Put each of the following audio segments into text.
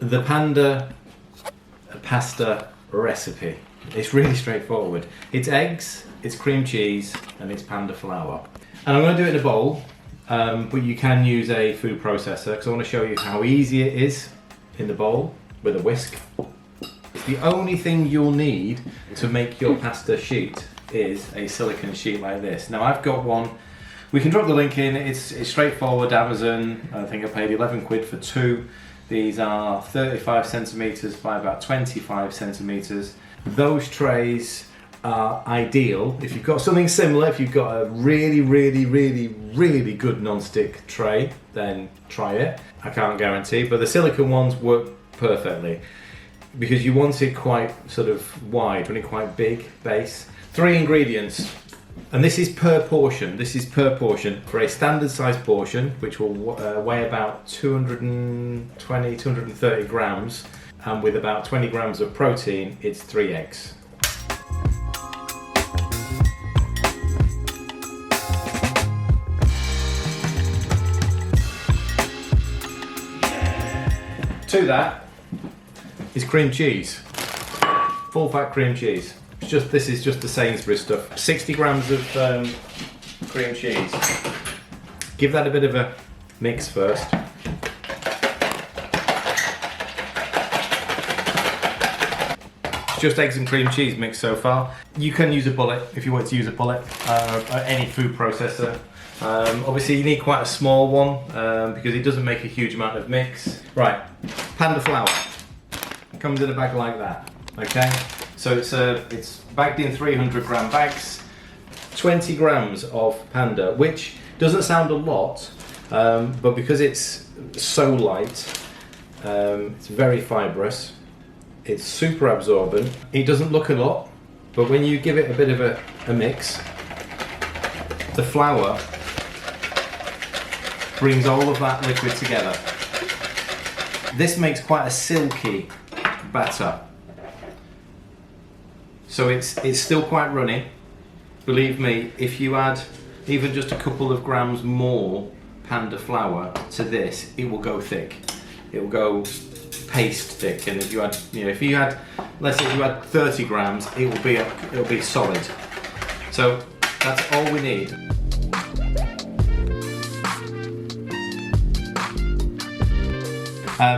the Panda pasta recipe. It's really straightforward. It's eggs, it's cream cheese, and it's Panda flour. And I'm going to do it in a bowl, but you can use a food processor because I want to show you how easy it is in the bowl with a whisk. The only thing you'll need to make your pasta sheet is a silicone sheet like this. Now I've got one. We can drop the link in. It's straightforward. Amazon. I think I paid 11 quid for two. These are 35 centimeters by about 25 centimeters. Those trays are ideal if you've got something similar. If you've got a really good non-stick tray, then try it. I can't guarantee, but the silicone ones work perfectly because you want it quite sort of wide, want it quite big base. 3 ingredients, and this is per portion. This is per portion for a standard size portion, which will weigh about 220, 230 grams, and with about 20 grams of protein, it's 3 eggs. To that is cream cheese, full fat cream cheese. This is just the Sainsbury's stuff. 60 grams of cream cheese. Give that a bit of a mix first. It's just eggs and cream cheese mixed so far. You can use a bullet if you want to use a bullet, any food processor. Obviously you need quite a small one because it doesn't make a huge amount of mix. Right, Panda flour. It comes in a bag like that, okay? So it's bagged in 300 gram bags, 20 grams of Panda, which doesn't sound a lot, but because it's so light, it's very fibrous, it's super absorbent. It doesn't look a lot, but when you give it a bit of a mix, the flour brings all of that liquid together. This makes quite a silky batter. So it's still quite runny. Believe me, if you add even just a couple of grams more Panda flour to this, it will go thick. It will go paste thick. And if you add, let's say you add 30 grams, it'll be solid. So that's all we need.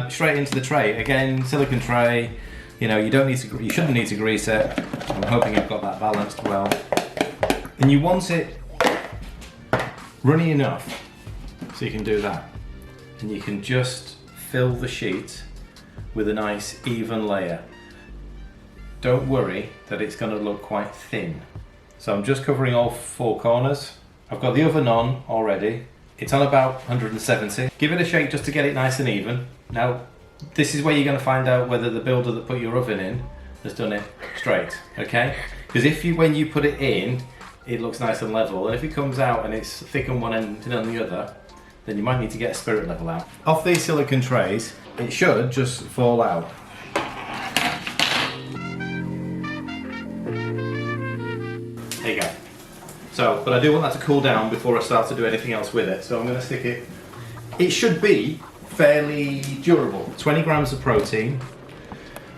Straight into the tray. Again, silicone tray. You shouldn't need to grease it. I'm hoping I've got that balanced well. And you want it runny enough so you can do that. And you can just fill the sheet with a nice even layer. Don't worry that it's going to look quite thin. So I'm just covering all 4 corners. I've got the oven on already. It's on about 170. Give it a shake just to get it nice and even. Now, this is where you're going to find out whether the builder that put your oven in has done it straight, okay? Because when you put it in, it looks nice and level, and if it comes out and it's thick on one end and thin on the other, then you might need to get a spirit level out. Off these silicone trays, it should just fall out. There you go. So, but I do want that to cool down before I start to do anything else with it, so I'm going to stick it. It should be fairly durable. 20 grams of protein,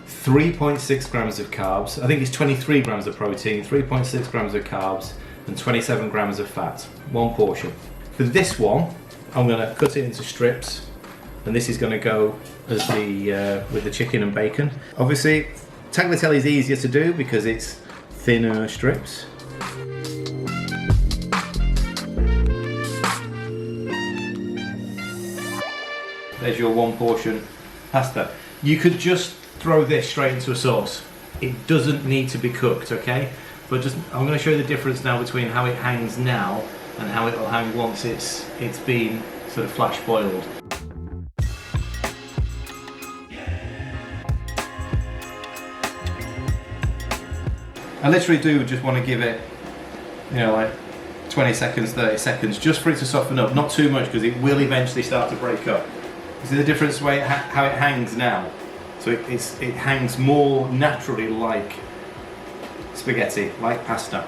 3.6 grams of carbs. I think it's 23 grams of protein, 3.6 grams of carbs, and 27 grams of fat. 1 portion. For this one, I'm going to cut it into strips, and this is going to go as with the chicken and bacon. Obviously, tagliatelle is easier to do because it's thinner strips. There's your 1 portion pasta. You could just throw this straight into a sauce. It doesn't need to be cooked, okay? But I'm going to show you the difference now between how it hangs now and how it'll hang once it's been sort of flash boiled. I literally do just want to give it, like 20 seconds, 30 seconds, just for it to soften up. Not too much because it will eventually start to break up. See the difference how it hangs now? So it hangs more naturally like spaghetti, like pasta.